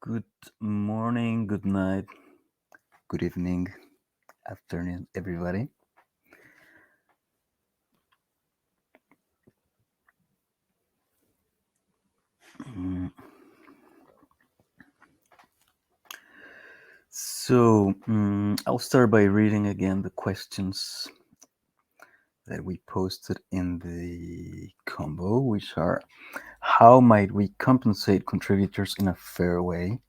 Good morning, good night, good evening, afternoon, everybody. Mm, I'll start by reading again the questions that we posted in the combo, which are: how might we compensate contributors in a fair way?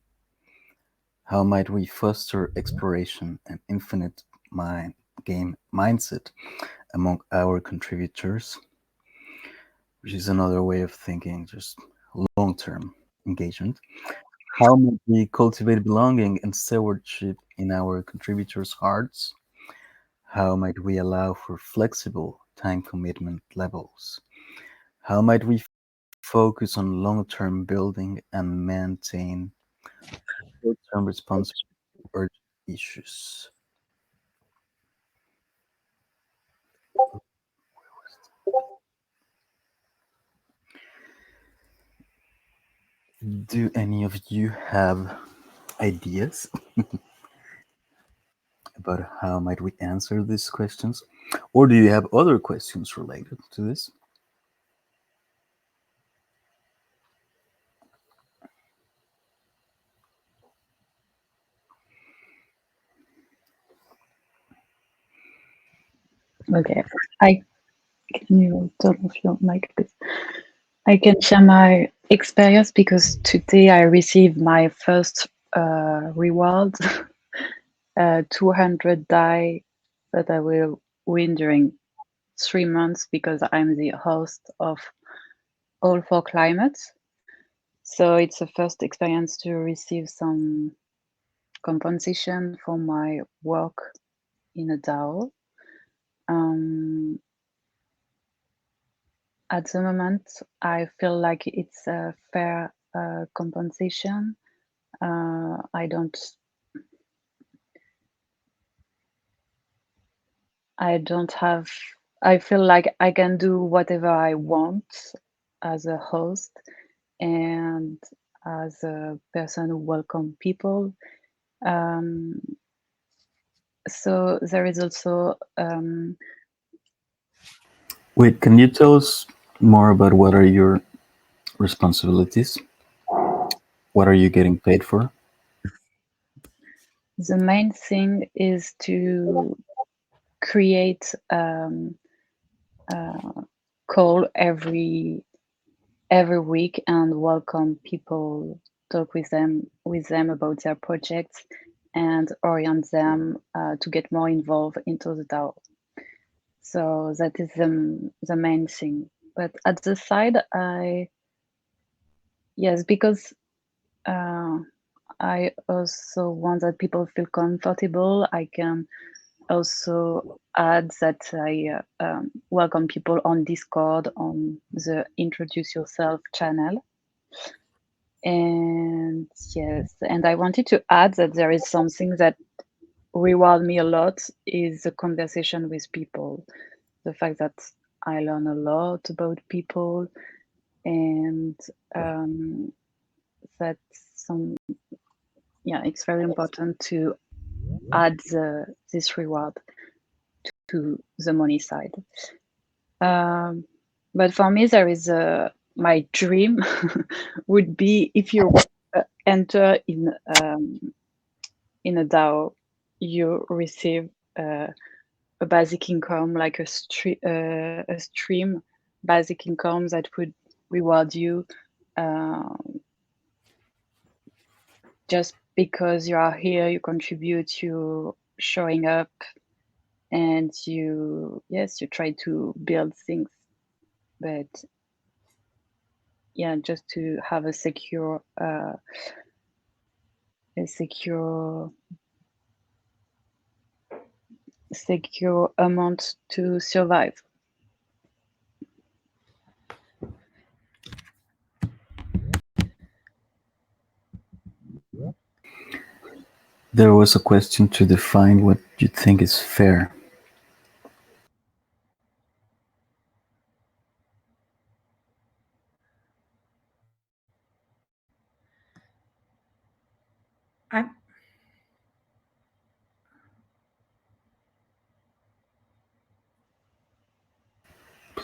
How might we foster exploration and infinite game mindset among our contributors? Which is another way of thinking, just long term engagement. How might we cultivate belonging and stewardship in our contributors' hearts? How might we allow for flexible time commitment levels? How might we focus on long term building and maintain short term responses to urgent issues? Do any of you have ideas about how might we answer these questions? Or do you have other questions related to this? Okay, can you turn off your mic, please? I can share my experience because today I received my first reward, 200 DAI that I will win during 3 months because I'm the host of All for Climate. So it's the first experience to receive some compensation for my work in a DAO. At the moment, I feel like it's a fair compensation. I don't have. I feel like I can do whatever I want as a host and as a person who welcome people. So there is also Wait, can you tell us more about what are your responsibilities? What are you getting paid for? the main thing is to create call every week and welcome people, talk with them about their projects and orient them to get more involved into the DAO. So that is the main thing. But at the side, because I also want that people feel comfortable. I can also add that I welcome people on Discord on the Introduce Yourself channel. And yes, and I wanted to add that there is something that reward me a lot is the conversation with people. The fact that I learn a lot about people and that it's very important to add this reward to the money side. But for me, there is my dream would be if you enter in a DAO, you receive a basic income, like a stream basic income that would reward you just because you are here, you contribute, you showing up, and you try to build things. But just to have a secure amount to survive. There was a question to define what you think is fair.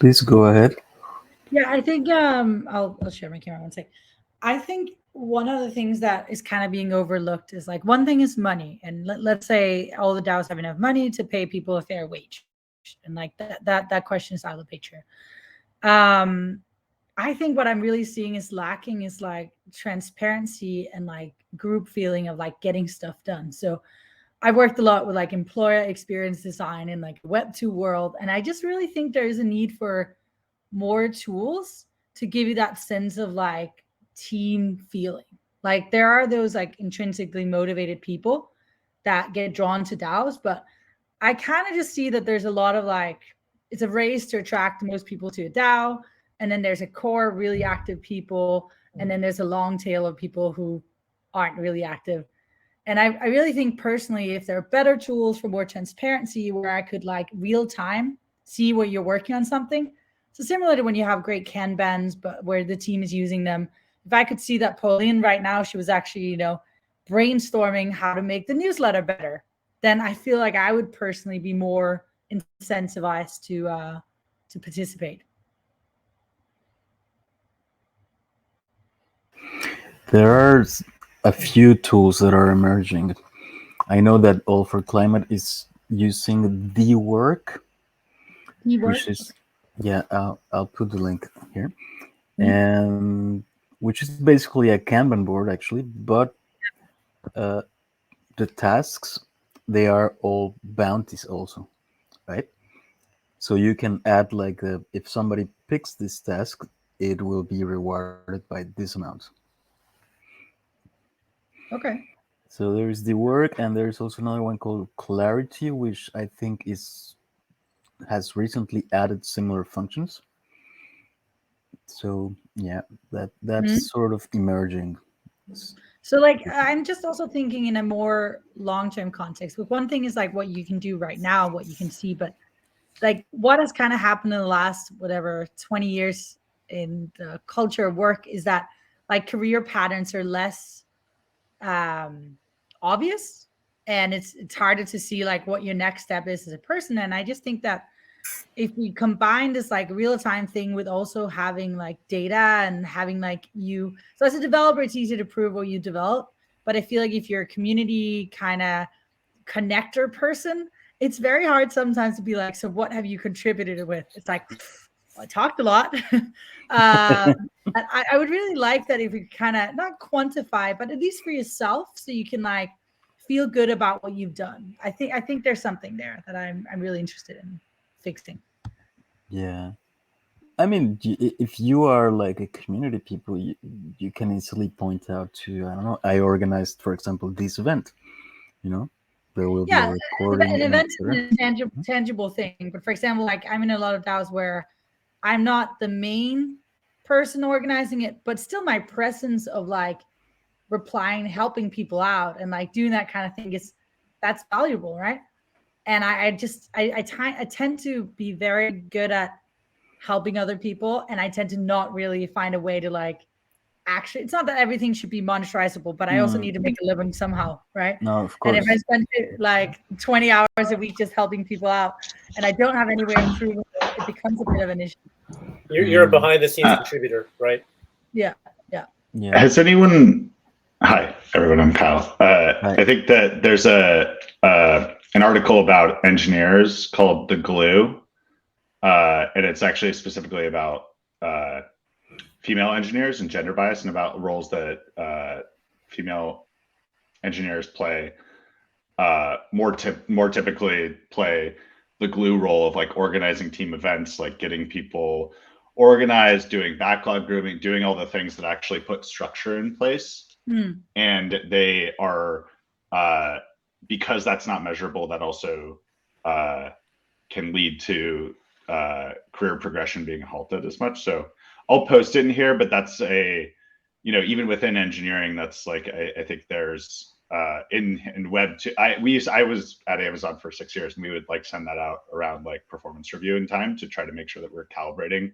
Please go ahead. Yeah, I think I'll share my camera one sec. I think one of the things that is kind of being overlooked is like one thing is money, and let's say all the DAOs have enough money to pay people a fair wage, and like that question is out of the picture. Um, I think what I'm really seeing is lacking is like transparency and like group feeling of like getting stuff done. So I've worked a lot with like employer experience design in like a Web2 world, and I just really think there is a need for more tools to give you that sense of like team feeling. Like there are those like intrinsically motivated people that get drawn to DAOs, but I kind of just see that there's a lot of like it's a race to attract the most people to a DAO, and then there's a core really active people, and then there's a long tail of people who aren't really active. And I really think personally, if there are better tools for more transparency where I could like real time see where you're working on something. So similar to when you have great Kanbans, but where the team is using them. If I could see that Pauline right now, she was actually, brainstorming how to make the newsletter better, then I feel like I would personally be more incentivized to participate. There are a few tools that are emerging. I know that All for Climate is using the work, Keyword. which is, yeah, I'll put the link here, Mhm. and which is basically a Kanban board actually, but uh, the tasks, they are all bounties also, right? So you can add like if somebody picks this task, it will be rewarded by this amount. Okay. So there's the work, and there's also another one called Clarity, which I think is has recently added similar functions. So yeah, that's Mhm. sort of emerging. So like I'm just also thinking in a more long-term context. But one thing is like what you can do right now, what you can see, but like what has kind of happened in the last whatever 20 years in the culture of work is that like career patterns are less um obvious, and it's harder to see like what your next step is as a person. And I just think that if we combine this like real time thing with also having like data and having like you, so as a developer it's easy to prove what you develop, but I feel like if you're a community kind of connector person, it's very hard sometimes to be like, so what have you contributed with? It's like, well, I talked a lot. And I would really like that if we kind of not quantify, but at least for yourself, so you can like feel good about what you've done. I think there's something there that I'm really interested in fixing. Yeah. I mean, if you are like a community people, you can easily point out to, I don't know, I organized, for example, this event, you know, there will be a Yeah, recording an and event is etc. an tangible thing. But for example, like I'm in a lot of DAOs where I'm not the main person organizing it, but still my presence of like replying, helping people out, and like doing that kind of thing is that's valuable, right? And I tend to be very good at helping other people, and I tend to not really find a way to like actually, it's not that everything should be monetizable, but I also Mm, need to make a living somehow, right? no, of And if I course. spend like 20 hours a week just helping people out and I don't have any way of proving it, it becomes a bit of an issue. You're a Mm, behind the scenes Uh, contributor, right? Yeah, yeah. yeah. has anyone? Hi, everyone. I'm Kyle. Right. I think that there's an article about engineers called "The Glue," and it's actually specifically about uh, female engineers and gender bias, and about roles that female engineers play more typically play the glue role of like organizing team events, like getting people organized, doing backlog grooming, doing all the things that actually put structure in place. Hmm. And they are uh, because that's not measurable, that also uh, can lead to career progression being halted as much. So I'll post it in here, but that's a, even within engineering, that's like I think there's in web two. I was at Amazon for 6 years, and we would like send that out around like performance review in time to try to make sure that we're calibrating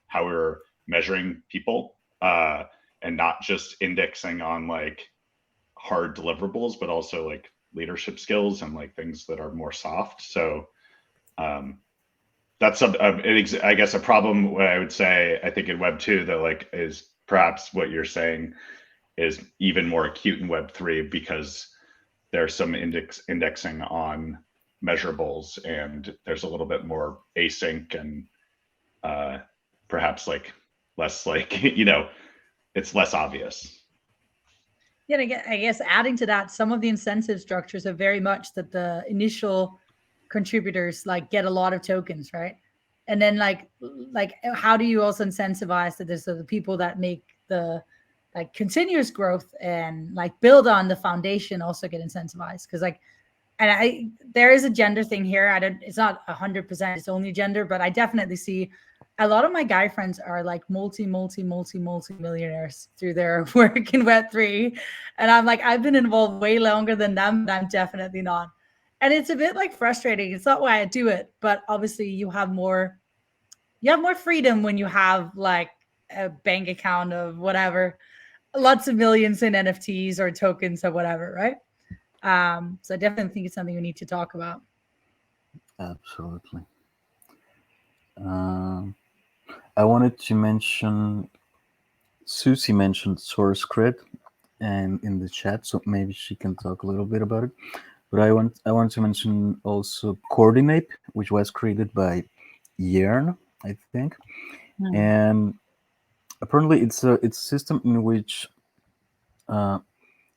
how we're measuring people, and not just indexing on like hard deliverables, but also like leadership skills and like things that are more soft. So um, that's I guess a problem. What I would say, I think in Web 2 that like is perhaps what you're saying is even more acute in Web 3 because there's some indexing on measurables and there's a little bit more async and perhaps like less like it's less obvious. Yeah, I guess adding to that, some of the incentive structures are very much that the initial contributors like get a lot of tokens, right? And then like how do you also incentivize that there's the people that make the like continuous growth and like build on the foundation also get incentivized? Because like, and I there is a gender thing here. I don't, it's not 100% it's only gender, but I definitely see a lot of my guy friends are like multi millionaires through their work in Web3. And I'm like, I've been involved way longer than them, but I'm definitely not. And it's a bit like frustrating. It's not why I do it, but obviously you have more freedom when you have like a bank account of whatever, lots of millions in NFTs or tokens or whatever, right? So I definitely think it's something we need to talk about. Absolutely. Um, I wanted to mention, Susie mentioned source credit and in the chat, so maybe she can talk a little bit about it. But I want to mention also coordinate, which was created by Yearn, I think, and apparently it's a system in which uh,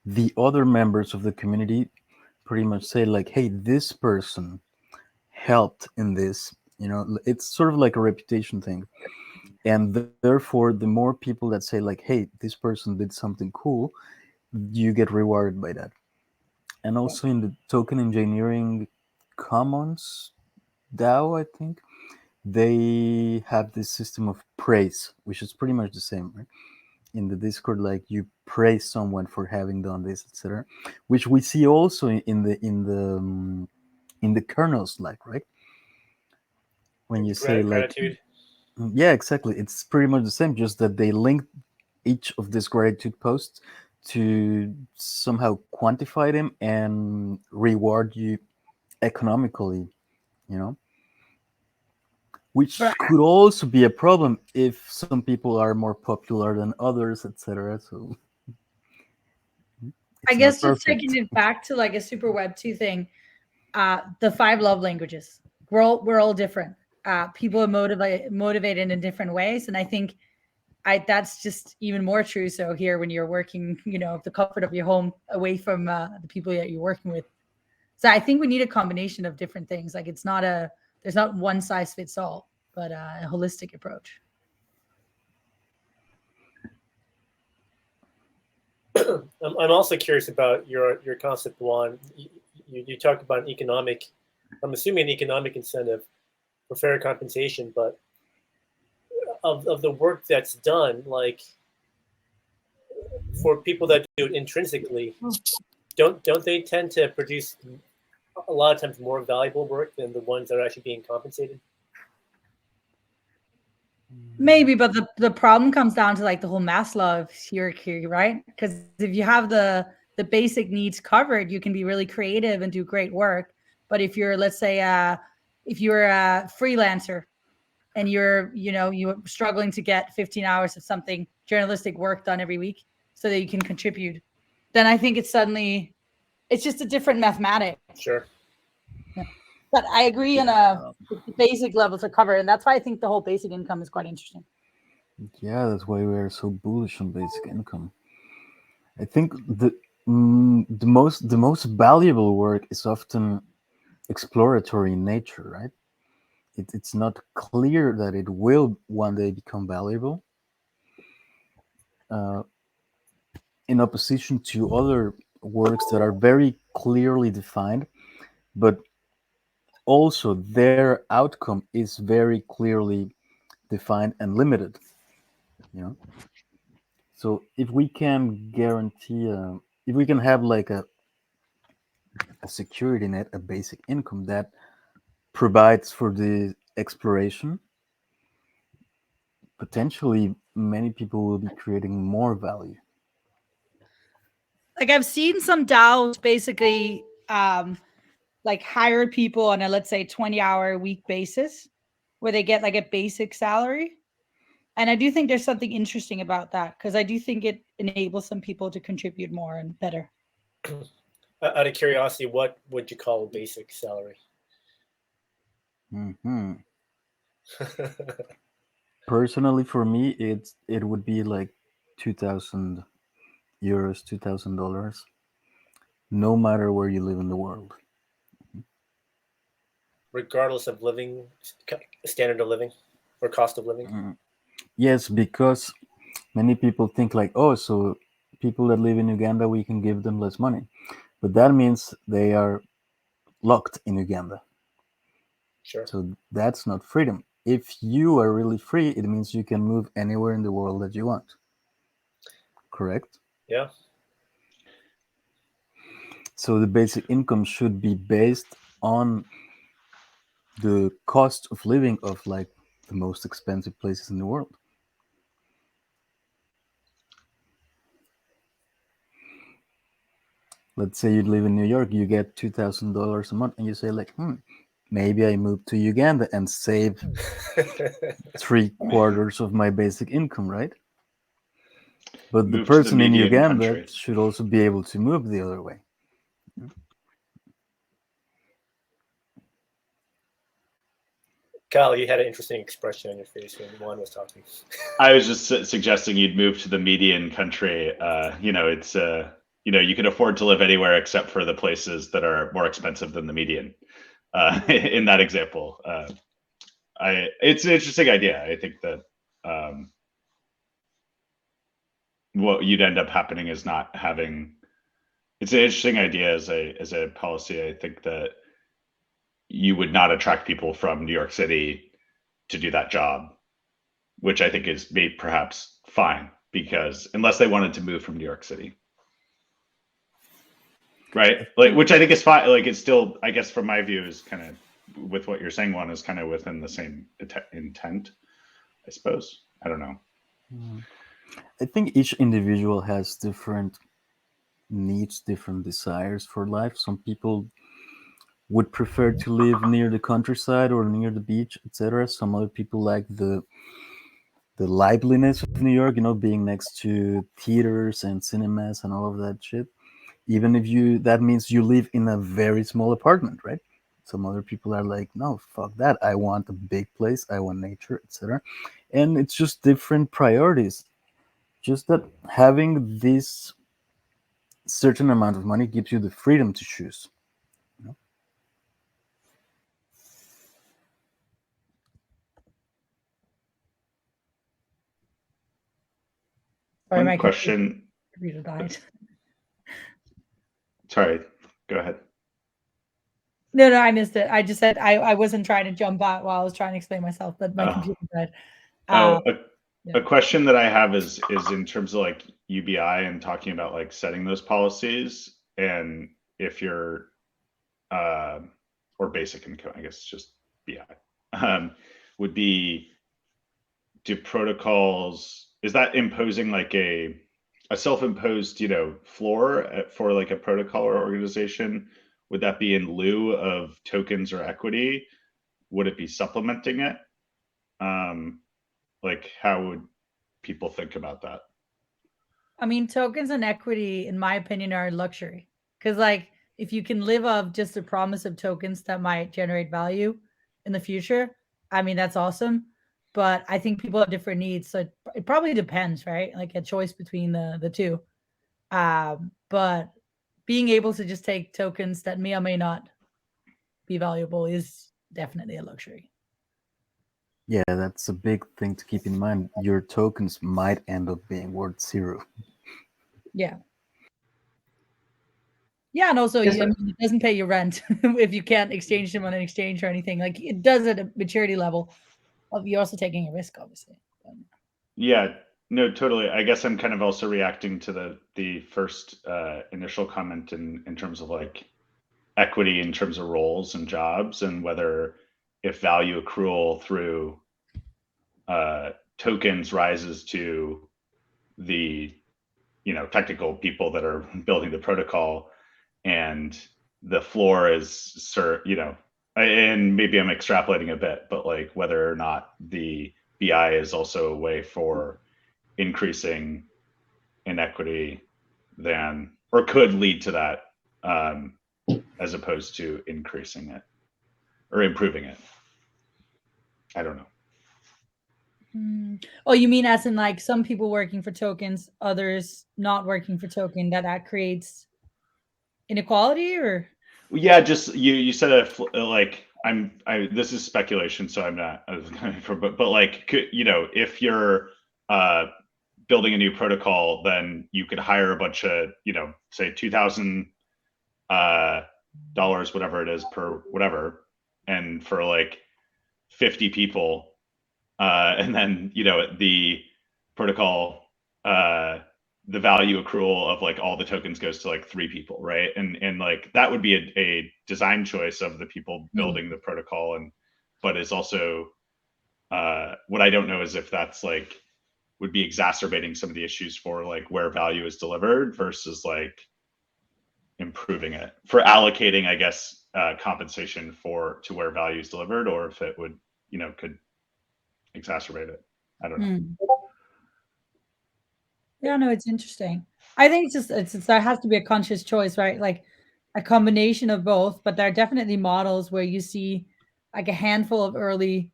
the other members of the community pretty much say like, hey, this person helped in this. It's sort of like a reputation thing, and therefore the more people that say like, hey, this person did something cool, you get rewarded by that. And also in the token engineering commons DAO, I think they have this system of praise, which is pretty much the same, right? In the Discord, like you praise someone for having done this, etc., which we see also in the kernels, like, right? When you say like, gratitude. yeah, exactly, it's pretty much the same, just that they link each of these gratitude posts to somehow quantify them and reward you economically, you know, which But could also be a problem if some people are more popular than others, etc. So I it's not guess just taking perfect. it back to like a super web 2 thing, the 5 love languages. We're all different. People are motivated in different ways. And I think that's just even more true. So here when you're working, the comfort of your home away from the people that you're working with. So I think we need a combination of different things. Like there's not one size fits all, but a holistic approach. I'm also curious about your concept, Juan. You talked about an economic, I'm assuming an economic incentive for fair compensation, but of the work that's done, like for people that do it intrinsically, don't they tend to produce a lot of times more valuable work than the ones that are actually being compensated? Maybe, but the problem comes down to like the whole Maslow hierarchy, right? Because if you have the basic needs covered, you can be really creative and do great work. But if you're, let's say, if you're a freelancer and you're struggling to get 15 hours of something journalistic work done every week so that you can contribute, then I think it's just a different mathematics. Sure. Yeah. But I agree on the basic levels are covered, and that's why I think the whole basic income is quite interesting. Yeah, that's why we are so bullish on basic income. I think the most valuable work is often exploratory in nature, right? It's not clear that it will one day become valuable. Uh, in opposition to other works that are very clearly defined, but also their outcome is very clearly defined and limited. You know, so if we can guarantee, if we can have like a security net, a basic income that provides for the exploration, potentially many people will be creating more value. Like I've seen some DAOs basically like hire people on a, let's say, 20-hour a week basis where they get like a basic salary. And I do think there's something interesting about that because I do think it enables some people to contribute more and better. Out of curiosity, what would you call a basic salary? Hmm. Personally, for me, it would be like 2,000 euros, $2,000, no matter where you live in the world. Regardless of living standard of living or cost of living. Mm. Yes, because many people think like, oh, so people that live in Uganda, we can give them less money, but that means they are locked in Uganda. Sure. So that's not freedom. If you are really free, it means you can move anywhere in the world that you want. Correct? Yeah. So the basic income should be based on the cost of living of like the most expensive places in the world. Let's say you live in New York, you get $2,000 a month, and you say like, maybe I move to Uganda and save 3/4 of my basic income, right? But the Move to the person in median Uganda country. should also be able to move the other way. Kyle, you had an interesting expression on your face when Juan was talking. I was just suggesting you'd move to the median country. It's you can afford to live anywhere except for the places that are more expensive than the median. In that example, it's an interesting idea. I think that what you'd end up happening is not having. It's an interesting idea as a policy. I think that you would not attract people from New York City to do that job, which I think is maybe perhaps fine because unless they wanted to move from New York City, right? Like, which I think is fine. Like, it's still, I guess, from my view, is kind of with what you're saying, one is kind of within the same intent, I suppose. I don't know. I think each individual has different needs, different desires for life. Some people would prefer to live near the countryside or near the beach, etc. Some other people like the liveliness of New York, being next to theaters and cinemas and all of that shit. Even if that means you live in a very small apartment, right? Some other people are like, no, fuck that. I want a big place. I want nature, etc. And it's just different priorities. Just that having this certain amount of money gives you the freedom to choose. Sorry, One my question. computer died. Sorry, go ahead. No, I missed it. I just said I wasn't trying to jump out while I was trying to explain myself, but my computer died. A question that I have is in terms of like UBI and talking about like setting those policies, and if you're or basic income, I guess it's just BI, would be, do protocols, is that imposing like a self-imposed, floor for like a protocol or organization? Would that be in lieu of tokens or equity? Would it be supplementing it? Like, how would people think about that? I mean, tokens and equity, in my opinion, are a luxury because, like, if you can live off just the promise of tokens that might generate value in the future, I mean, that's awesome. But I think people have different needs, so it probably depends, right? Like a choice between the two. But being able to just take tokens that may or may not be valuable is definitely a luxury. Yeah, that's a big thing to keep in mind. Your tokens might end up being worth zero. Yeah. Yeah, and also, Yes, I mean, it doesn't pay your rent if you can't exchange them on an exchange or anything. Like it does at a maturity level. You're also taking a risk, obviously. Yeah, no, totally. I guess I'm kind of also reacting to the first initial comment in terms of like equity in terms of roles and jobs, and whether if value accrual through tokens rises to the technical people that are building the protocol, and the floor is and maybe I'm extrapolating a bit, but like whether or not the BI is also a way for increasing inequity than, or could lead to that, as opposed to increasing it or improving it. I don't know. Oh, you mean as in like some people working for tokens, others not working for token, that creates inequality, or? Yeah, just you said it like this is speculation, so I'm not but like if you're building a new protocol, then you could hire a bunch of say $2,000 whatever it is per whatever, and for like 50 people, and then the protocol, the value accrual of like all the tokens goes to like 3 people, right? And like that would be a design choice of the people building the protocol, but is also what I don't know is if that's like would be exacerbating some of the issues for like where value is delivered versus like improving it, for allocating, I guess, compensation to where value is delivered, or if it would could exacerbate it. I don't know. Yeah, no, it's interesting. I think there has to be a conscious choice, right? Like a combination of both, but there are definitely models where you see like a handful of early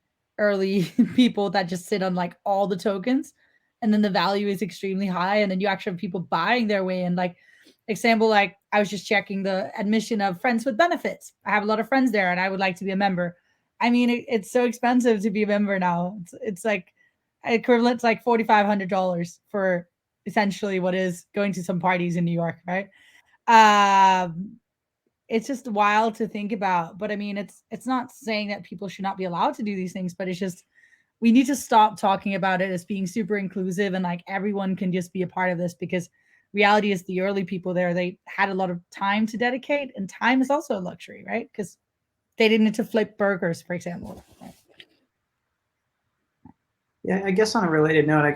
people that just sit on like all the tokens, and then the value is extremely high, and then you actually have people buying their way in. Like example, like I was just checking the admission of Friends with Benefits. I have a lot of friends there, and I would like to be a member. I mean, it's so expensive to be a member now. It's like equivalent to like $4,500 for essentially what is going to some parties in New York, right? It's just wild to think about. But I mean, it's not saying that people should not be allowed to do these things, but it's just we need to stop talking about it as being super inclusive and like everyone can just be a part of this, because reality is the early people there, they had a lot of time to dedicate, and time is also a luxury, right? Because they didn't need to flip burgers, for example. Yeah, I guess on a related note,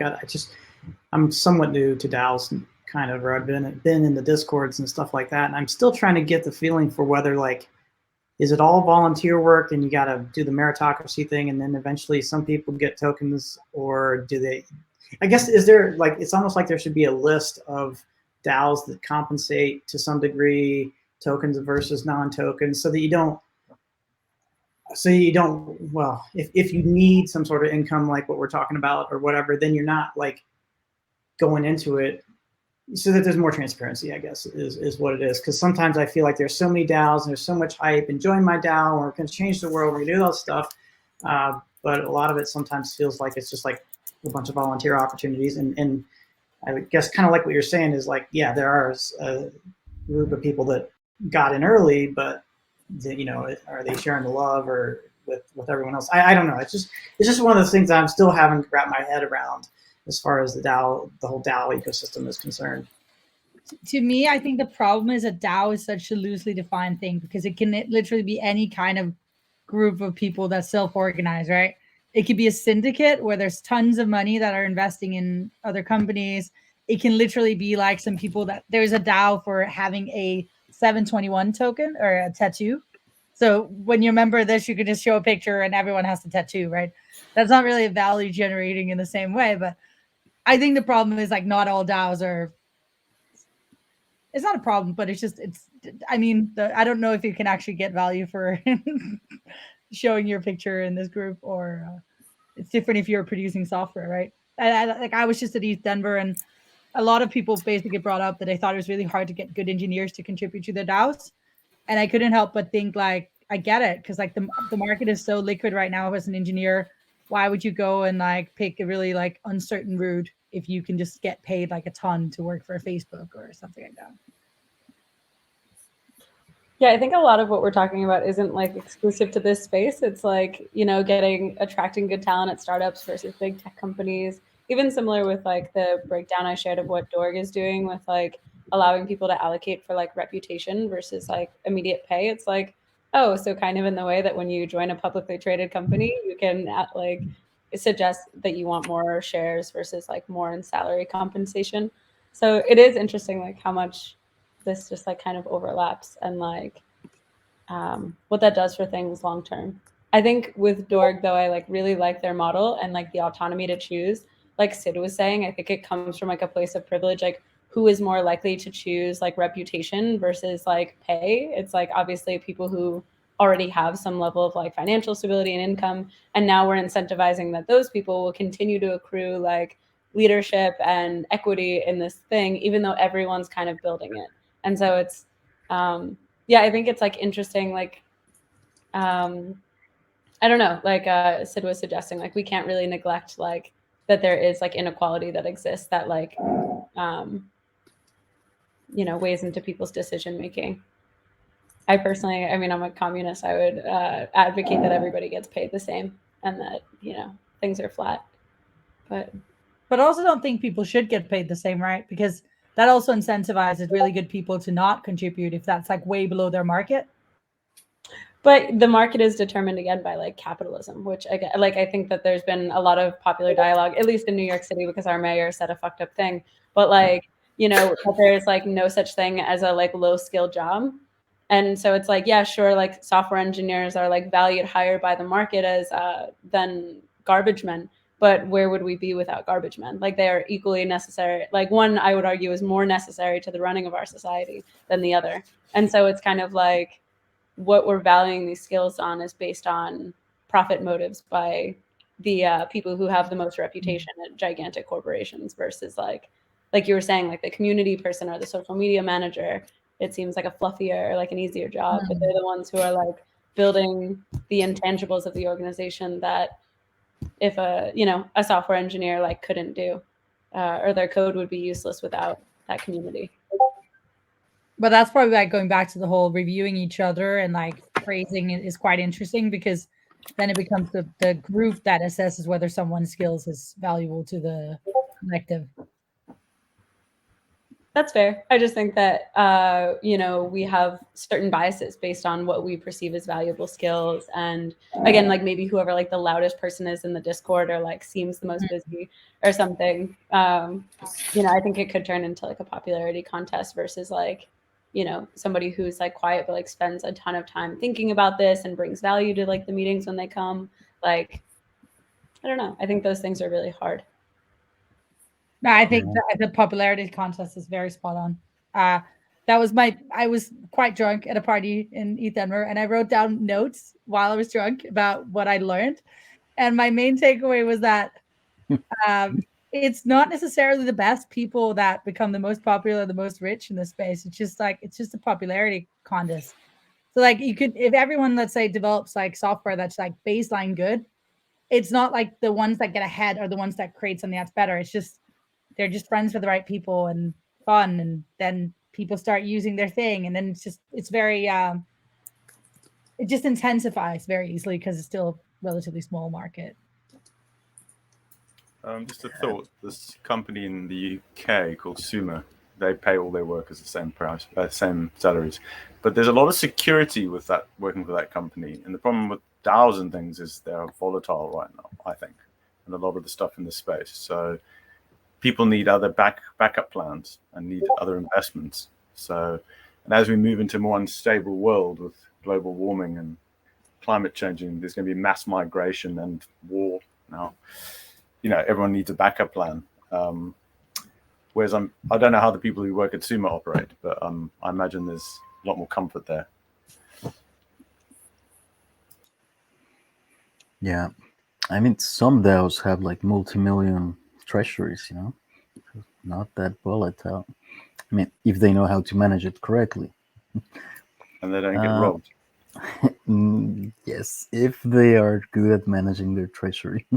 I'm somewhat new to DAOs, kind of, or I've been in the Discords and stuff like that, and I'm still trying to get the feeling for whether like, is it all volunteer work and you got to do the meritocracy thing, and then eventually some people get tokens, or do they? I guess is there like, it's almost like there should be a list of DAOs that compensate to some degree, tokens versus non-tokens, so you don't, well, if you need some sort of income like what we're talking about or whatever, then you're not like going into it, so that there's more transparency, I guess, is what it is. Because sometimes I feel like there's so many DAOs and there's so much hype, and join my DAO, we're going to change the world, we're going to do all this stuff, but a lot of it sometimes feels like it's just like a bunch of volunteer opportunities. And I guess kind of like what you're saying is like, yeah, there are a group of people that got in early, but are they sharing the love or with everyone else? I don't know. It's just one of those things that I'm still having to wrap my head around as far as the whole DAO ecosystem is concerned. To me, I think the problem is that DAO is such a loosely defined thing, because it can literally be any kind of group of people that self-organize, right? It could be a syndicate where there's tons of money that are investing in other companies. It can literally be like some people that there's a DAO for having a 721 token or a tattoo. So when you remember this, you could just show a picture and everyone has the tattoo, right? That's not really value generating in the same way. But I think the problem is like not all DAOs are. It's not a problem, but I mean, I don't know if you can actually get value for showing your picture in this group, or it's different if you're producing software, right? I was just at East Denver, and a lot of people basically brought up that they thought it was really hard to get good engineers to contribute to the DAOs. And I couldn't help but think like, I get it. Cause like the market is so liquid right now as an engineer. Why would you go and like pick a really like uncertain route if you can just get paid like a ton to work for Facebook or something like that? Yeah, I think a lot of what we're talking about isn't like exclusive to this space. It's like, attracting good talent at startups versus big tech companies. Even similar with like the breakdown I shared of what Dorg is doing with like allowing people to allocate for like reputation versus like immediate pay. It's like, oh, so kind of in the way that when you join a publicly traded company, you can like suggest that you want more shares versus like more in salary compensation. So it is interesting like how much this just like kind of overlaps, and like what that does for things long term. I think with Dorg though, I like really like their model and like the autonomy to choose. Like Sid was saying, I think it comes from like a place of privilege. Like who is more likely to choose like reputation versus like pay? It's like obviously people who already have some level of like financial stability and income, and now we're incentivizing that those people will continue to accrue like leadership and equity in this thing, even though everyone's kind of building it. And so it's yeah, I think it's like interesting, like I don't know, like Sid was suggesting, like we can't really neglect like that there is like inequality that exists that like you know, weighs into people's decision making. I personally, I mean, I'm a communist. I would advocate that everybody gets paid the same and that, you know, things are flat. But I also don't think people should get paid the same, right? Because that also incentivizes really good people to not contribute if that's like way below their market. But the market is determined again by like capitalism, which again, like I think that there's been a lot of popular dialogue, at least in New York City, because our mayor said a fucked up thing. But like, you know, there's like no such thing as a like low skill job. And so it's like, yeah, sure, like software engineers are like valued higher by the market as than garbage men. But where would we be without garbage men? Like they are equally necessary. Like one, I would argue, is more necessary to the running of our society than the other. And so it's kind of like what we're valuing these skills on is based on profit motives by the people who have the most reputation at gigantic corporations versus like you were saying, like the community person or the social media manager. It seems like a fluffier or like an easier job, but they're the ones who are like building the intangibles of the organization that if a, you know, a software engineer like couldn't do, or their code would be useless without that community. But that's probably like going back to the whole reviewing each other and like praising it is quite interesting because then it becomes the group that assesses whether someone's skills is valuable to the collective. That's fair. I just think that you know, we have certain biases based on what we perceive as valuable skills, and again, like maybe whoever like the loudest person is in the Discord or like seems the most busy or something. You know, I think it could turn into like a popularity contest versus like, you know, somebody who's like quiet but like spends a ton of time thinking about this and brings value to like the meetings when they come. Like, I don't know. I think those things are really hard. No, I think the popularity contest is very spot on. That was I was quite drunk at a party in East Denver, and I wrote down notes while I was drunk about what I learned. And my main takeaway was that it's not necessarily the best people that become the most popular, the most rich in the space. It's just a popularity contest. So like you could, if everyone, let's say, develops like software that's like baseline good, it's not like the ones that get ahead are the ones that create something that's better. It's just they're just friends with the right people and fun, and then people start using their thing, and then it's very it just intensifies very easily because it's still a relatively small market. Just a thought. This company in the UK called Sumo, they pay all their workers the same price, same salaries, but there's a lot of security with that working for that company. And the problem with DAOs and things is they're volatile right now, I think, and a lot of the stuff in the space. So people need other backup plans and need other investments. So, and as we move into a more unstable world with global warming and climate changing, there's going to be mass migration and war now. You know, everyone needs a backup plan. Whereas I don't know how the people who work at Sumo operate, but I imagine there's a lot more comfort there. Yeah, I mean, some DAOs have like multi-million treasuries, you know, not that volatile. I mean, if they know how to manage it correctly. And they don't get robbed. Yes, if they are good at managing their treasury.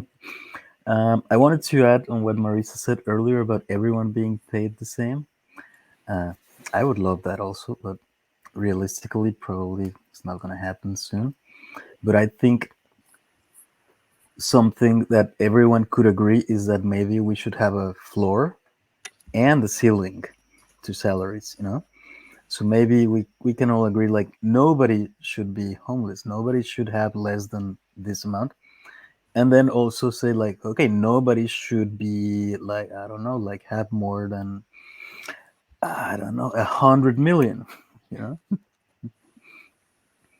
I wanted to add on what Marisa said earlier about everyone being paid the same. I would love that also, but realistically, probably it's not going to happen soon. But I think something that everyone could agree is that maybe we should have a floor and a ceiling to salaries, you know? So maybe we can all agree like nobody should be homeless. Nobody should have less than this amount. And then also say like, okay, nobody should be like, I don't know, like have more than, I don't know, 100 million, you know?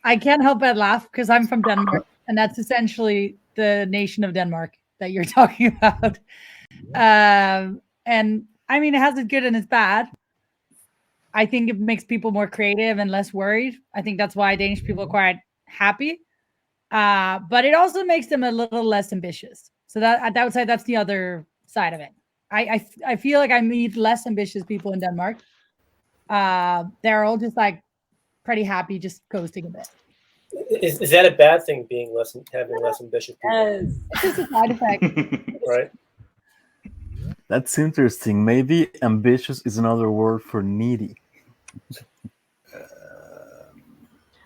I can't help but laugh because I'm from Denmark, and that's essentially the nation of Denmark that you're talking about. And I mean, it has its good and its bad. I think it makes people more creative and less worried. I think that's why Danish people are quite happy. But it also makes them a little less ambitious. So that would say that's the other side of it. I feel like I meet less ambitious people in Denmark. They're all just like pretty happy, just coasting a bit. Is that a bad thing? Having less ambitious people, Yes. It's just a side effect. right? That's interesting. Maybe ambitious is another word for needy.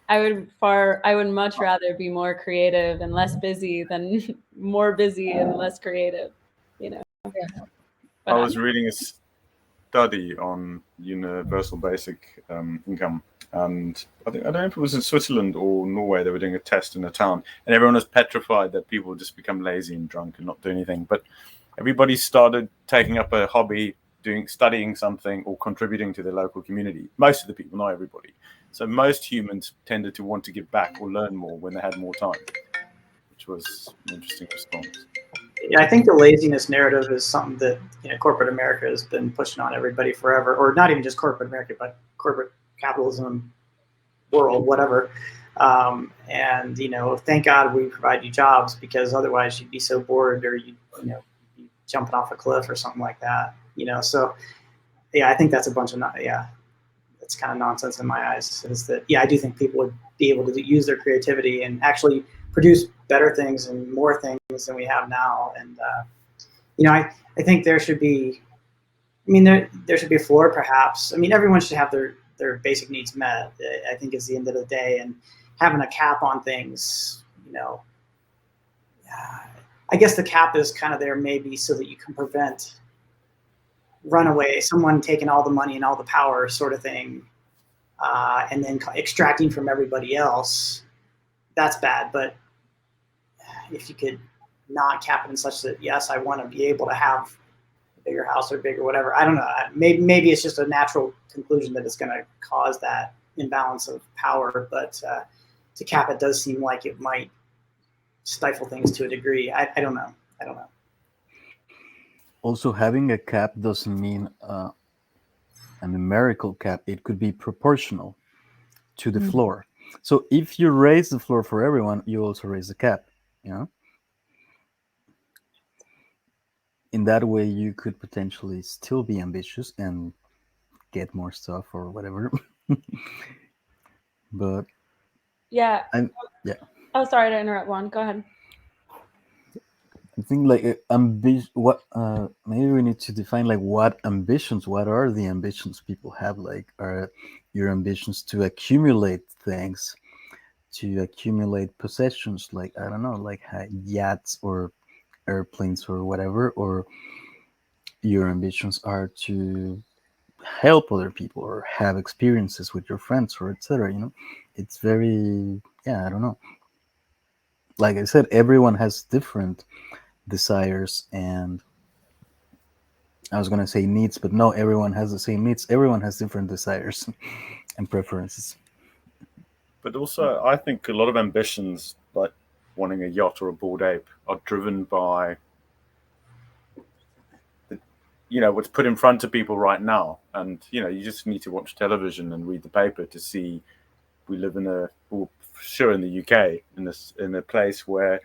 I would much rather be more creative and less busy than more busy and less creative, you know. Yeah. But I was reading a study on universal basic income, and I don't know if it was in Switzerland or Norway. They were doing a test in a town, and everyone was petrified that people would just become lazy and drunk and not do anything. But everybody started taking up a hobby, studying something, or contributing to their local community. Most of the people, not everybody. So most humans tended to want to give back or learn more when they had more time, which was an interesting response. Yeah, I think the laziness narrative is something that corporate America has been pushing on everybody forever, or not even just corporate America, but corporate capitalism world, whatever. And thank God we provide you jobs, because otherwise you'd be so bored, or you'd be jumping off a cliff or something like that. So yeah, I think that's a bunch of it's kind of nonsense in my eyes. Is that I do think people would be able to use their creativity and actually produce better things and more things than we have now. And I think there should be, there should be a floor, perhaps. Everyone should have their basic needs met, I think, is the end of the day. And having a cap on things, I guess the cap is kind of there maybe so that you can prevent runaway, someone taking all the money and all the power, sort of thing, and then extracting from everybody else. That's bad. But if you could not cap it in such that, yes, I want to be able to have a bigger house or bigger whatever. I don't know. Maybe it's just a natural conclusion that it's going to cause that imbalance of power. But to cap it does seem like it might stifle things to a degree. I don't know. Also, having a cap doesn't mean a numerical cap. It could be proportional to the floor. So if you raise the floor for everyone, you also raise the cap. In that way, you could potentially still be ambitious and get more stuff or whatever. But yeah. Yeah. Oh, sorry to interrupt, Juan. Go ahead. I think like what maybe we need to define like what are the ambitions people have? Like, are your ambitions to accumulate things, to accumulate possessions, like, I don't know, like yachts or airplanes or whatever, or your ambitions are to help other people or have experiences with your friends or etc. It's very, I don't know. Like I said, everyone has different desires, and I was going to say needs, but no, everyone has the same needs. Everyone has different desires and preferences. But also, I think a lot of ambitions, like wanting a yacht or a bored ape, are driven by what's put in front of people right now. And you just need to watch television and read the paper to see we live in in the UK, in a place where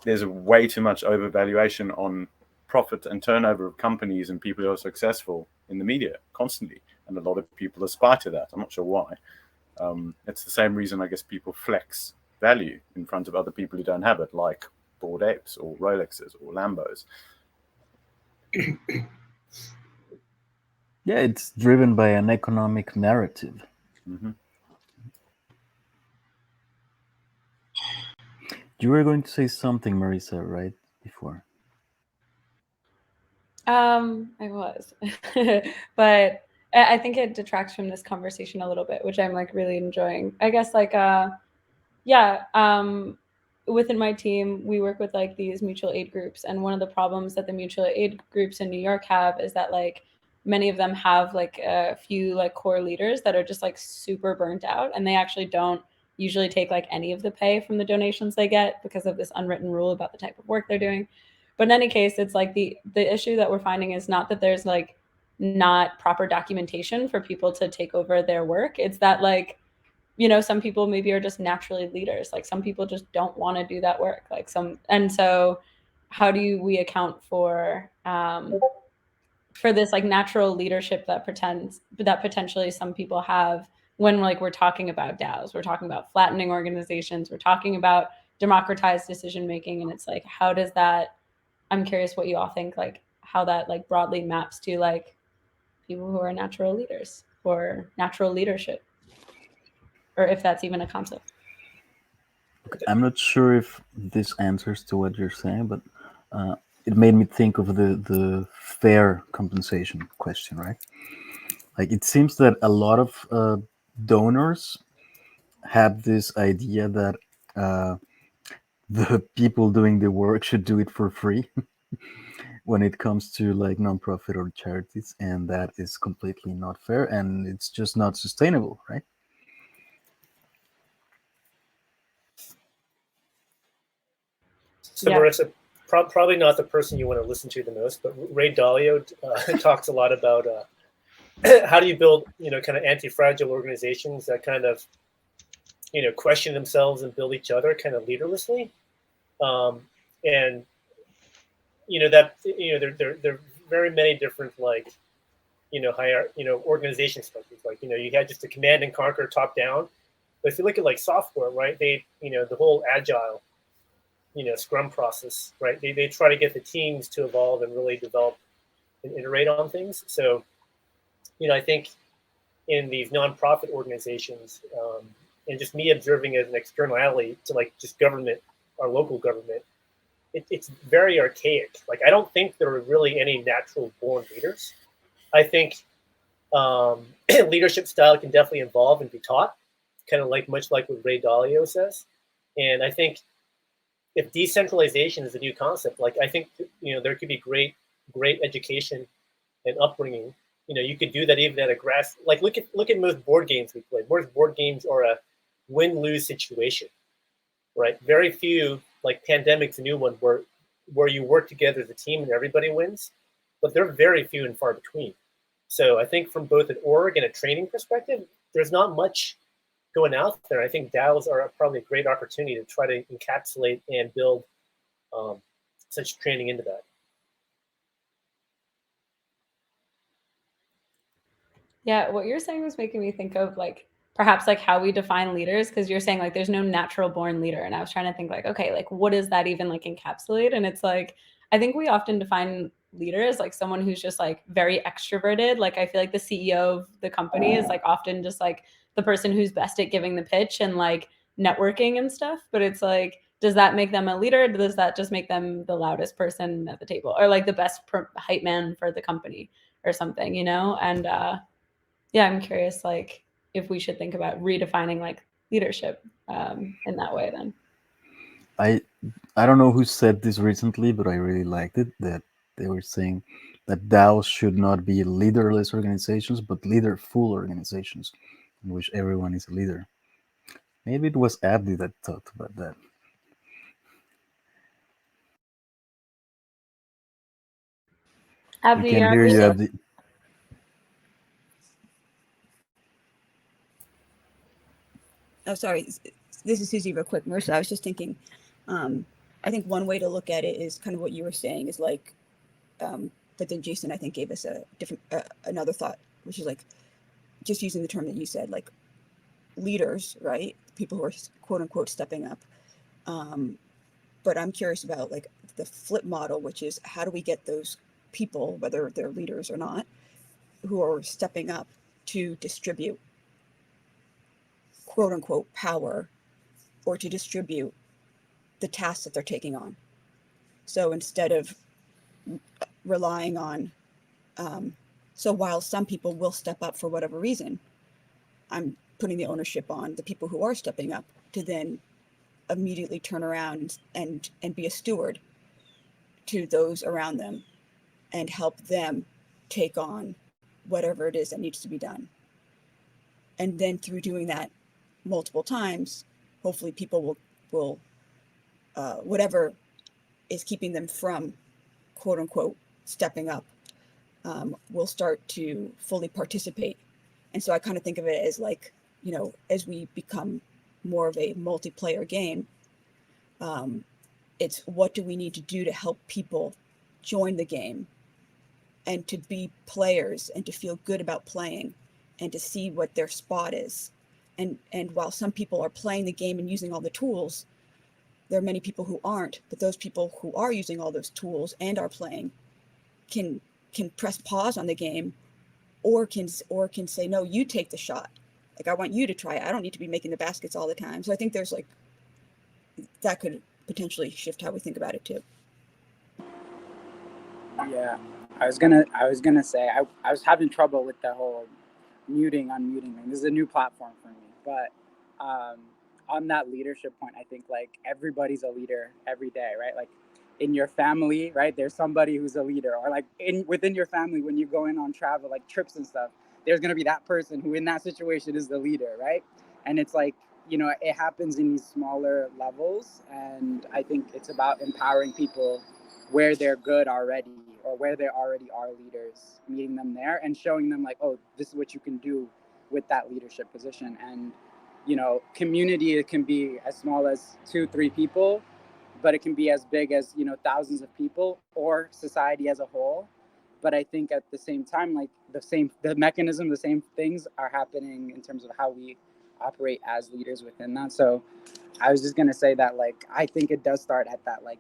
there's way too much overvaluation on profit and turnover of companies and people who are successful in the media constantly, and a lot of people aspire to that. I'm not sure why. It's the same reason I guess people flex value in front of other people who don't have it, like bored apes or Rolexes or Lambos. Yeah, it's driven by an economic narrative. Mm-hmm. You were going to say something, Marisa, right before? I was, but I think it detracts from this conversation a little bit, which I'm like really enjoying. I guess like within my team, we work with like these mutual aid groups, and one of the problems that the mutual aid groups in New York have is that like many of them have like a few like core leaders that are just like super burnt out, and they actually don't usually take like any of the pay from the donations they get because of this unwritten rule about the type of work they're doing. But in any case, it's like the issue that we're finding is not that there's like not proper documentation for people to take over their work. It's that like, you know, some people maybe are just naturally leaders. Like some people just don't want to do that work. Like and so how do we account for this like natural leadership that potentially some people have when like we're talking about DAOs, we're talking about flattening organizations, we're talking about democratized decision making, and it's like how does that? I'm curious what you all think, like how that like broadly maps to like people who are natural leaders or natural leadership, or if that's even a concept. I'm not sure if this answers to what you're saying, but it made me think of the fair compensation question, right? Like it seems that a lot of donors have this idea that the people doing the work should do it for free when it comes to like nonprofit or charities, and that is completely not fair, and it's just not sustainable, right? So, Marissa, probably not the person you want to listen to the most, but Ray Dalio talks a lot about how do you build, you know, kind of anti-fragile organizations that kind of, you know, question themselves and build each other kind of leaderlessly, and you know that you know there are very many different like you know organization structures. Like you know you had just a command and conquer top down, but if you look at like software, right? They you know the whole agile you know Scrum process, right? They try to get the teams to evolve and really develop and iterate on things. So you know I think in these nonprofit organizations and just me observing as an externality to like just government, our local government, it's very archaic. Like I don't think there are really any natural born leaders. I think leadership style can definitely evolve and be taught, kind of like much like what Ray Dalio says. And I think if decentralization is a new concept, like I think you know there could be great education and upbringing. You know, you could do that even at a grass. Like look at most board games we play. Most board games are a win-lose situation, right? Very few, like Pandemic's a new one, where you work together as a team and everybody wins, but they're very few and far between. So I think from both an org and a training perspective, there's not much going out there. I think DAOs are probably a great opportunity to try to encapsulate and build such training into that. Yeah, what you're saying was making me think of like perhaps like how we define leaders, because you're saying like there's no natural born leader, and I was trying to think like, okay, like what does that even like encapsulate? And it's like I think we often define leader as like someone who's just like very extroverted. Like I feel like the CEO of the company is like often just like the person who's best at giving the pitch and like networking and stuff, but it's like does that make them a leader? Does that just make them the loudest person at the table or like the best hype man for the company or something, you know? And yeah, I'm curious, like, if we should think about redefining like leadership in that way. Then I don't know who said this recently, but I really liked it. That they were saying that DAOs should not be leaderless organizations, but leaderful organizations, in which everyone is a leader. Maybe it was Abdi that talked about that. Abdi, We can you're hear you, on Abdi. Oh, sorry. This is Susie real quick. Marissa, I was just thinking, I think one way to look at it is kind of what you were saying is like, but then Jason, I think, gave us a different, another thought, which is like just using the term that you said, like leaders, right? People who are quote unquote stepping up. But I'm curious about like the flip model, which is how do we get those people, whether they're leaders or not, who are stepping up to distribute quote unquote power or to distribute the tasks that they're taking on. So instead of relying on, so while some people will step up for whatever reason, I'm putting the ownership on the people who are stepping up to then immediately turn around and be a steward to those around them and help them take on whatever it is that needs to be done. And then through doing that, multiple times, hopefully people will whatever is keeping them from quote unquote stepping up will start to fully participate. And so I kind of think of it as like, you know, as we become more of a multiplayer game, it's what do we need to do to help people join the game and to be players and to feel good about playing and to see what their spot is. And while some people are playing the game and using all the tools, there are many people who aren't, but those people who are using all those tools and are playing can press pause on the game or can say, no, you take the shot. Like, I want you to try it. I don't need to be making the baskets all the time. So I think there's like, that could potentially shift how we think about it too. Yeah, I was gonna say I was having trouble with the whole unmuting thing. This is a new platform for me, but on that leadership point, I think like everybody's a leader every day, right? Like in your family, right? There's somebody who's a leader, or like within your family when you go in on travel, like trips and stuff. There's gonna be that person who in that situation is the leader, right? And it's like, you know, it happens in these smaller levels, and I think it's about empowering people where they're good already or where they already are leaders, meeting them there and showing them like, oh, this is what you can do with that leadership position. And, you know, community, it can be as small as 2-3 people, but it can be as big as, you know, thousands of people or society as a whole. But I think at the same time, like the mechanism, the same things are happening in terms of how we operate as leaders within that. So I was just going to say that, like, I think it does start at that, like,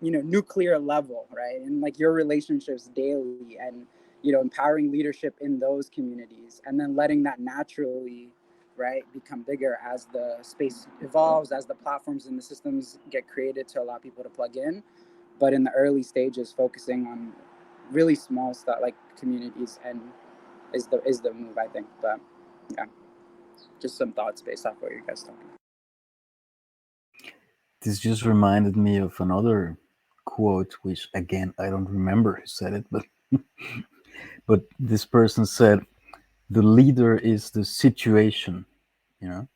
you know, nuclear level, right? And like your relationships daily and, you know, empowering leadership in those communities and then letting that naturally, right, become bigger as the space evolves, as the platforms and the systems get created to allow people to plug in. But in the early stages, focusing on really small stuff like communities and is the move, I think. But yeah, just some thoughts based off what you guys talking about. This just reminded me of another quote, which again I don't remember who said it, but this person said, "The leader is the situation," you know,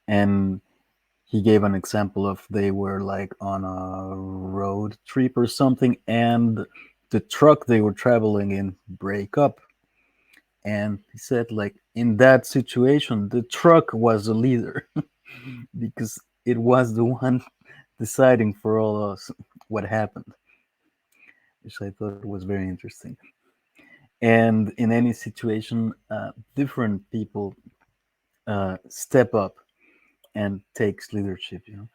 and he gave an example of they were like on a road trip or something, and the truck they were traveling in break up, and he said like in that situation the truck was the leader because it was the one deciding for all of us what happened, which I thought was very interesting. And in any situation, different people step up and takes leadership. You know.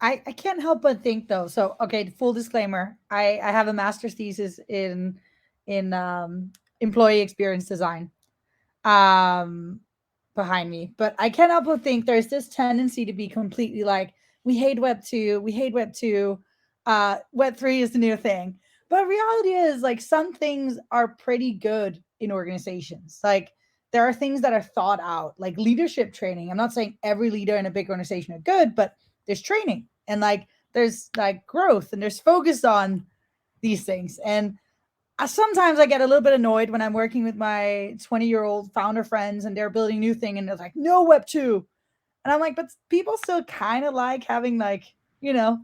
I can't help but think though. So okay, full disclaimer. I have a master's thesis in employee experience design um behind me. But I can't help but think there's this tendency to be completely like, we hate web 2, we hate web 2, web 3 is the new thing. But reality is like some things are pretty good in organizations. Like there are things that are thought out, like leadership training. I'm not saying every leader in a big organization are good, but there's training and like there's like growth and there's focus on these things. And sometimes I get a little bit annoyed when I'm working with my 20-year-old founder friends and they're building a new thing and they're like, no web 2. And I'm like, but people still kind of like having like, you know,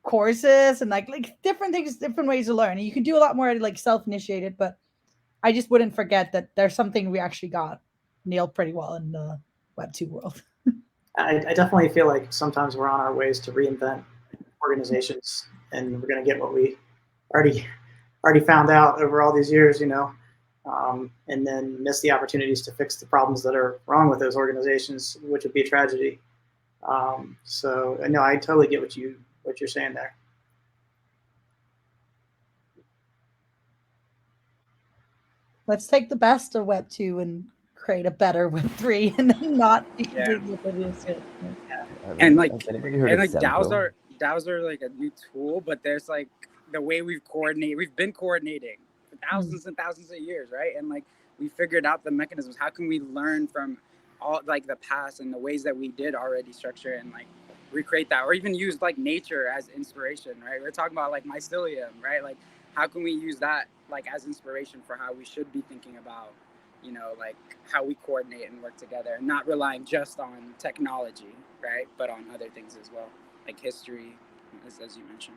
courses and like different things, different ways to learn. And you can do a lot more like self-initiated, but I just wouldn't forget that there's something we actually got nailed pretty well in the web 2 world. I definitely feel like sometimes we're on our ways to reinvent organizations and we're going to get what we already found out over all these years, you know, and then miss the opportunities to fix the problems that are wrong with those organizations, which would be a tragedy. So no, I totally get what you're saying there. Let's take the best of web 2 and create a better web 3 and then not be completely oblivious to it. And like, Has anybody heard of DAOs are like a new tool, but there's like the way we've been coordinating for thousands and thousands of years, right? And like we figured out the mechanisms. How can we learn from all like the past and the ways that we did already structure and like recreate that, or even use like nature as inspiration, right? We're talking about like mycelium, right? Like how can we use that like as inspiration for how we should be thinking about, you know, like how we coordinate and work together, and not relying just on technology, right, but on other things as well, like history, as you mentioned.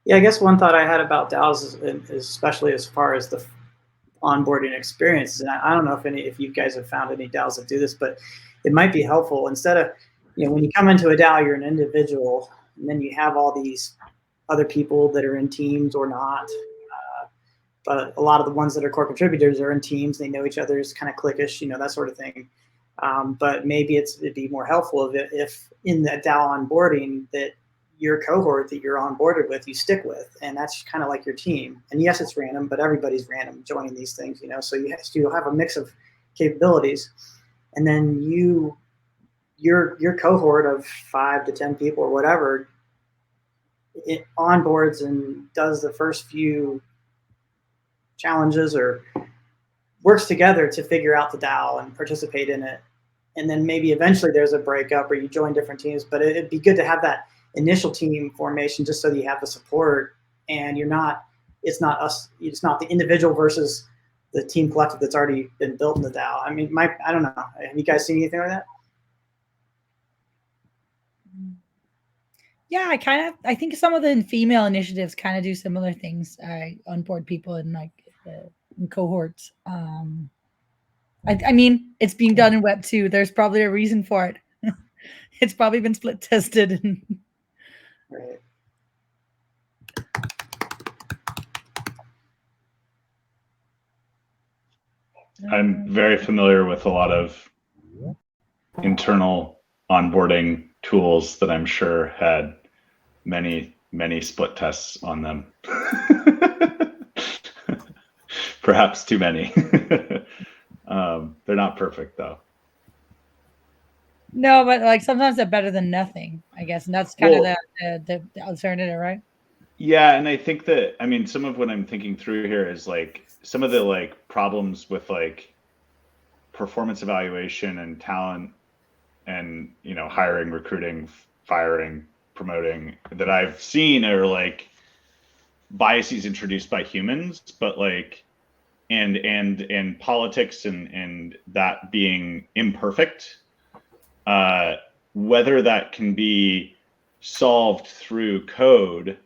Yeah, I guess one thought I had about DAOs is especially as far as the onboarding experience, and I don't know if you guys have found any DAOs that do this, but it might be helpful. Instead of, you know, when you come into a DAO, you're an individual, and then you have all these other people that are in teams or not. But a lot of the ones that are core contributors are in teams. They know each other's kind of cliquish, you know, that sort of thing. But maybe it'd be more helpful if in the DAO onboarding that your cohort that you're onboarded with, you stick with, and that's kind of like your team. And yes, it's random, but everybody's random joining these things, you know. So you'll have a mix of capabilities, and then your cohort of 5 to 10 people or whatever, it onboards and does the first few challenges or works together to figure out the DAO and participate in it. And then maybe eventually there's a breakup or you join different teams, but it'd be good to have that initial team formation just so that you have the support, and it's not the individual versus the team collective that's already been built in the DAO. I mean, I don't know. Have you guys seen anything like that? Yeah, I think some of the female initiatives kind of do similar things. I onboard people in like in cohorts. I mean, it's being done in Web 2. There's probably a reason for it. It's probably been split tested. Right. I'm very familiar with a lot of internal onboarding tools that I'm sure had many, many split tests on them. Perhaps too many. They're not perfect though. No, but like sometimes they're better than nothing, I guess, and that's kind of the alternative, right? Yeah, and I think that, I mean, some of what I'm thinking through here is like some of the like problems with like performance evaluation and talent and, you know, hiring, recruiting, firing, promoting that I've seen are like biases introduced by humans, but like and politics and that being imperfect. Whether that can be solved through code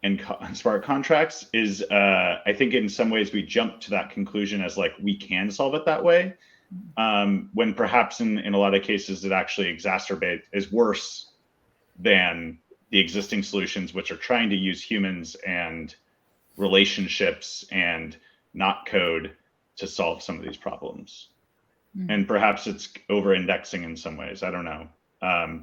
and smart contracts is, I think in some ways we jump to that conclusion as like we can solve it that way, when perhaps in a lot of cases it actually is worse than the existing solutions, which are trying to use humans and relationships and not code to solve some of these problems. And perhaps it's over-indexing in some ways. I don't know.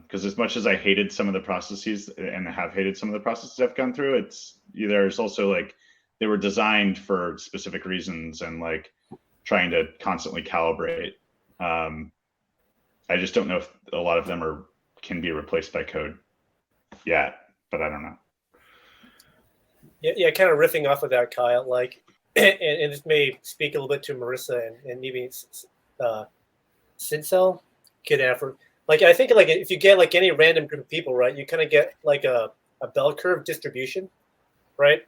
Because as much as I hated some of the processes and have hated some of the processes I've gone through, there's also like they were designed for specific reasons and like trying to constantly calibrate. I just don't know if a lot of them can be replaced by code yet, but I don't know. Yeah, kind of riffing off of that, Kyle. Like, and this may speak a little bit to Marissa and even Sincel, Kid Afro. Like, I think like if you get like any random group of people, right, you kind of get like a bell curve distribution, right?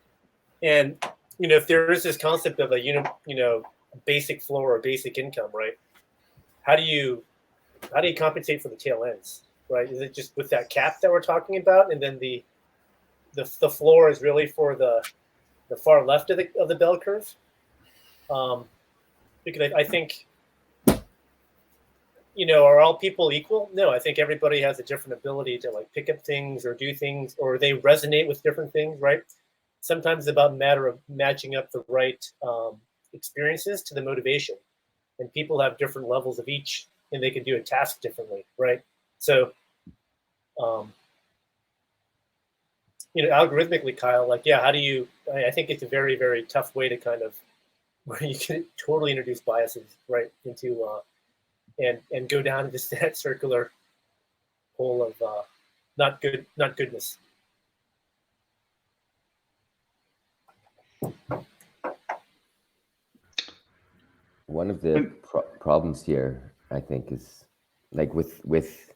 And you know, if there is this concept of a basic floor or basic income, right? How do you compensate for the tail ends, right? Is it just with that cap that we're talking about, and then the floor is really for the far left of the bell curve? Because I think, are all people equal? No, I think everybody has a different ability to like pick up things or do things, or they resonate with different things, right? Sometimes it's about a matter of matching up the right experiences to the motivation, and people have different levels of each, and they can do a task differently, right? So, algorithmically, Kyle, like, yeah, how do you? I think it's a very, very tough way to kind of where you can totally introduce biases right into and go down just that circular hole of not goodness. One of the problems here, I think, is like with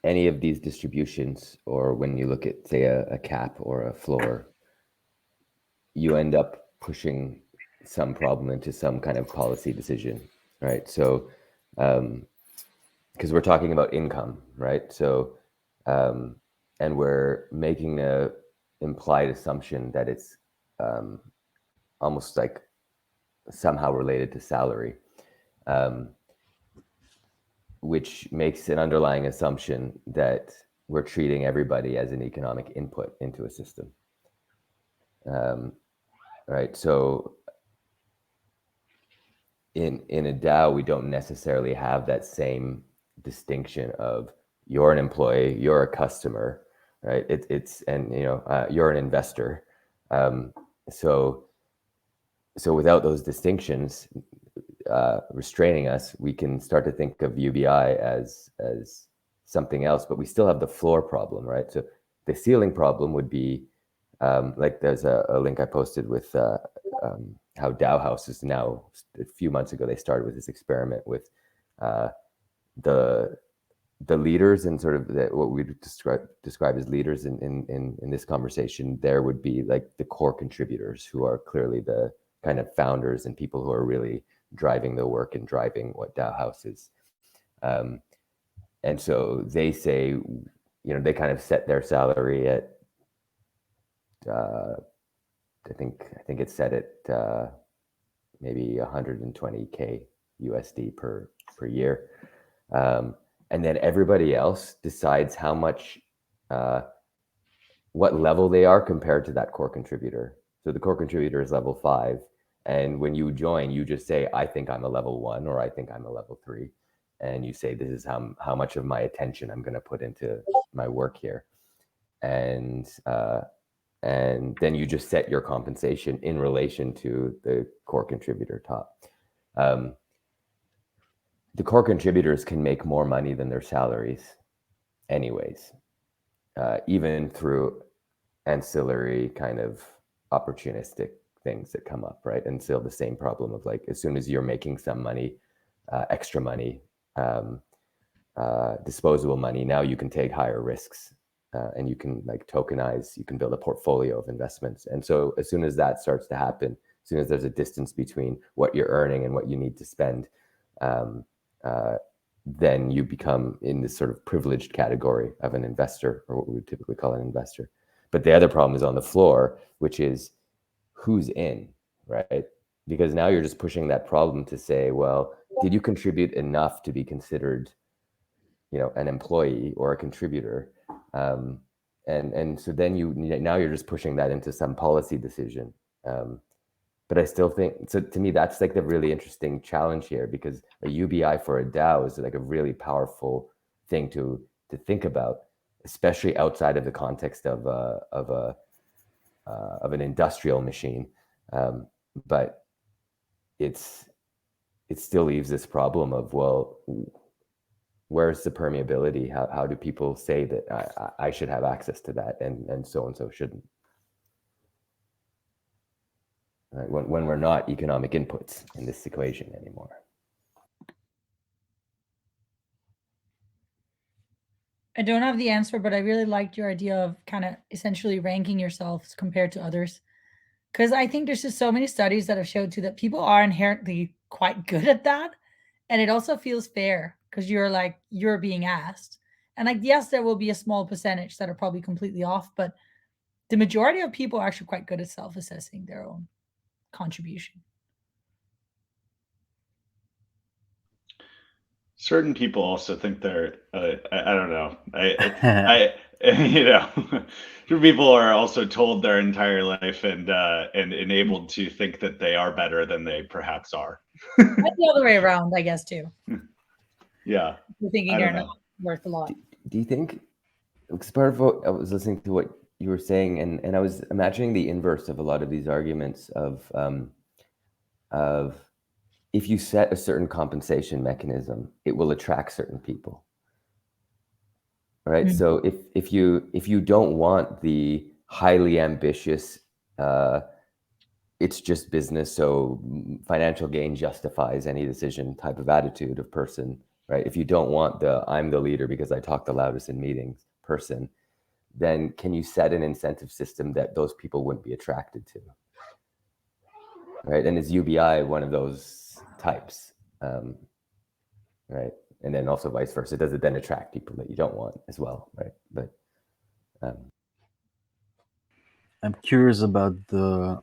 any of these distributions, or when you look at, say, a cap or a floor, you end up pushing some problem into some kind of policy decision, right? So, because we're talking about income, right? So, and we're making a implied assumption that it's almost like somehow related to salary, which makes an underlying assumption that we're treating everybody as an economic input into a system. Right. So in a DAO, we don't necessarily have that same distinction of you're an employee, you're a customer, right? It's and you're an investor. So without those distinctions restraining us, we can start to think of UBI as something else, but we still have the floor problem, right? So the ceiling problem would be like there's a link I posted with how DAO houses now, a few months ago, they started with this experiment with the leaders and sort of what we describe as leaders in this conversation. There would be like the core contributors who are clearly the kind of founders and people who are really driving the work and driving what DAO House is. And so they say, they kind of set their salary at, I think it's set at maybe 120K USD per year. And then everybody else decides how much, what level they are compared to that core contributor. So the core contributor is level 5. And when you join, you just say, I think I'm a level 1, or I think I'm a level 3. And you say, this is how much of my attention I'm going to put into my work here. And then you just set your compensation in relation to the core contributor top. The core contributors can make more money than their salaries anyways, even through ancillary kind of opportunistic things that come up, right? And still the same problem of like, as soon as you're making some money, extra money, disposable money, now you can take higher risks and you can like tokenize, you can build a portfolio of investments. And so as soon as that starts to happen, as soon as there's a distance between what you're earning and what you need to spend, then you become in this sort of privileged category of an investor, or what we would typically call an investor. But the other problem is on the floor, which is who's in, right? Because now you're just pushing that problem to say, well, did you contribute enough to be considered, an employee or a contributor? And so then now you're just pushing that into some policy decision. But I still think, so to me, that's like the really interesting challenge here, because a UBI for a DAO is like a really powerful thing to think about, especially outside of the context of an industrial machine. But it still leaves this problem of, well, where's the permeability? How do people say that I should have access to that and so shouldn't? Right? When we're not economic inputs in this equation anymore. I don't have the answer, but I really liked your idea of kind of essentially ranking yourselves compared to others. Because I think there's just so many studies that have showed too that people are inherently quite good at that. And it also feels fair because you're being asked. And like, yes, there will be a small percentage that are probably completely off, but the majority of people are actually quite good at self-assessing their own contribution. Certain people also think they're, I don't know. I certain people are also told their entire life and enabled to think that they are better than they perhaps are. That's the other way around, I guess, too. Yeah. You're thinking they're not worth a lot. Do you think, because part of what I was listening to what you were saying, and I was imagining the inverse of a lot of these arguments of if you set a certain compensation mechanism, it will attract certain people, right? Mm-hmm. So if you don't want the highly ambitious, it's just business, so financial gain justifies any decision type of attitude of person, right? If you don't want the I'm the leader because I talk the loudest in meetings person, then can you set an incentive system that those people wouldn't be attracted to, right? And is UBI one of those types, right? And then also vice versa. Does it then attract people that you don't want as well, right? But I'm curious about the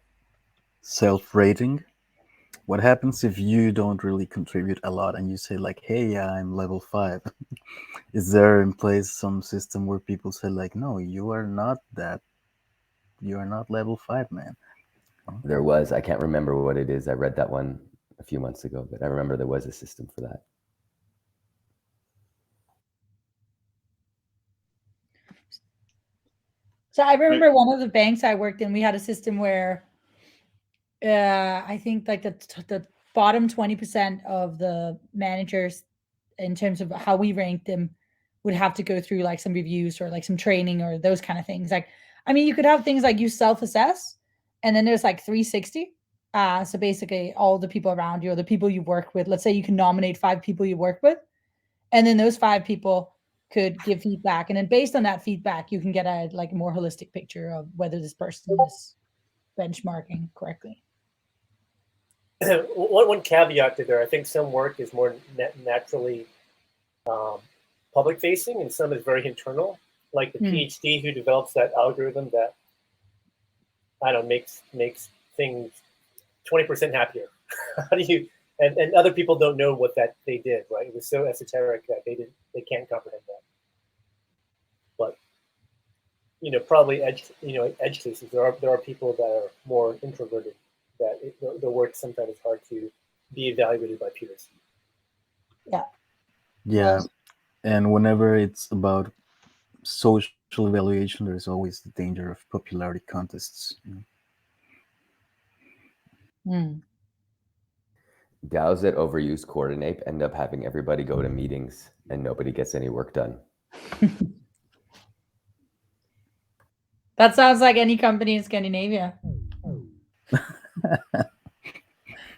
self-rating. What happens if you don't really contribute a lot and you say like, hey, I'm level 5? Is there in place some system where people say like, no, you are not level 5, man? there was, I can't remember what it is. I read that one a few months ago, but I remember there was a system for that. So I remember one of the banks I worked in, we had a system where I think like the bottom 20% of the managers, in terms of how we ranked them, would have to go through like some reviews or like some training or those kind of things. Like, I mean, you could have things like you self-assess, and then there's like 360. So basically all the people around you or the people you work with, let's say you can nominate 5 people you work with, and then those 5 people could give feedback. And then based on that feedback, you can get a like more holistic picture of whether this person is benchmarking correctly. One caveat to there, I think some work is more naturally public facing and some is very internal. Like the PhD who develops that algorithm that I don't know, makes things 20% happier. How do you and other people don't know what that they did, right? It was so esoteric that they can't comprehend that. But probably edge cases. There are people that are more introverted that the work sometimes is hard to be evaluated by peers. Yeah, and whenever it's about social evaluation, there's always the danger of popularity contests. DAOs that overuse coordinate end up having everybody go to meetings and nobody gets any work done. That sounds like any company in Scandinavia.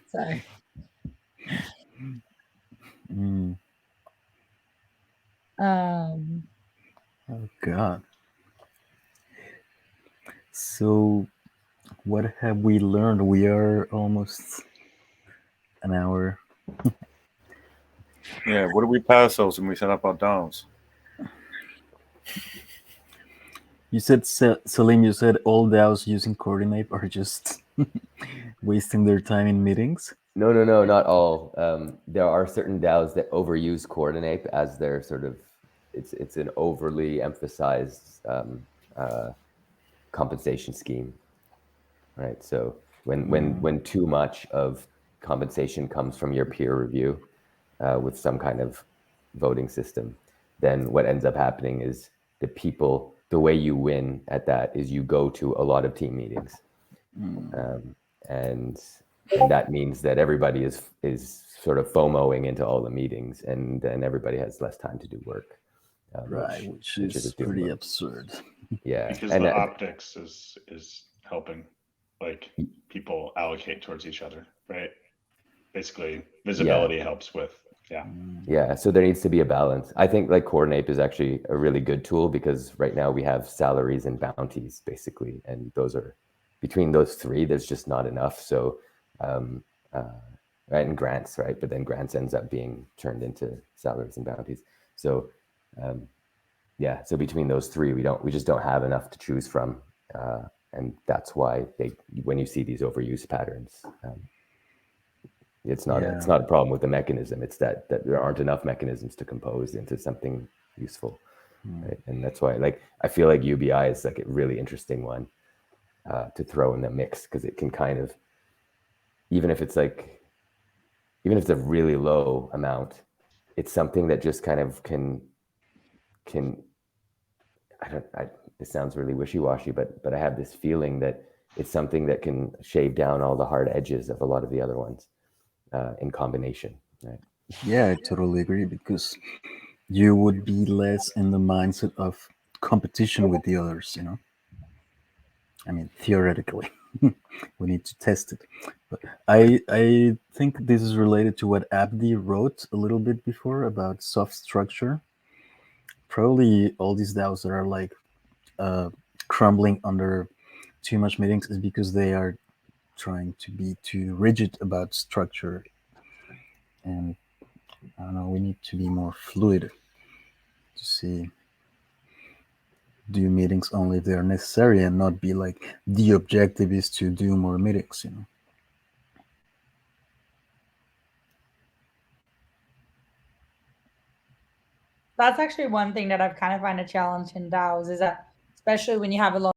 Sorry. Oh God. So, what have we learned? We are almost an hour. Yeah, what do we pay ourselves when we set up our DAOs? You said, Salim, you said all DAOs using Coordinate are just wasting their time in meetings? No, not all. There are certain DAOs that overuse Coordinate as their sort of, it's an overly emphasized compensation scheme, right? So when too much of compensation comes from your peer review with some kind of voting system, then what ends up happening is the way you win at that is you go to a lot of team meetings. And that means that everybody is sort of FOMOing into all the meetings, and then everybody has less time to do work. Right, which is pretty absurd. Yeah, because the optics is helping, like people allocate towards each other, right? Basically, visibility helps with Yeah, so there needs to be a balance. I think like Coordinate is actually a really good tool because right now we have salaries and bounties basically, and those are between those 3. There's just not enough. So, right, and grants, right? But then grants ends up being turned into salaries and bounties. So, so between those 3, we just don't have enough to choose from, and that's why when you see these overuse patterns. It's not a problem with the mechanism. It's that there aren't enough mechanisms to compose into something useful, right? And that's why, like, I feel like UBI is like a really interesting one to throw in the mix because it can kind of, even if it's a really low amount, it's something that just kind of can. It sounds really wishy-washy, but I have this feeling that it's something that can shave down all the hard edges of a lot of the other ones. In combination, right? Yeah, I totally agree because you would be less in the mindset of competition with the others, I mean, theoretically, we need to test it. But I think this is related to what Abdi wrote a little bit before about soft structure. Probably all these DAOs that are like crumbling under too much meetings is because they are trying to be too rigid about structure. And I don't know, we need to be more fluid to see do meetings only if they are necessary and not be like the objective is to do more meetings, you know. That's actually one thing that I've kind of find a challenge in DAOs is that especially when you have a lot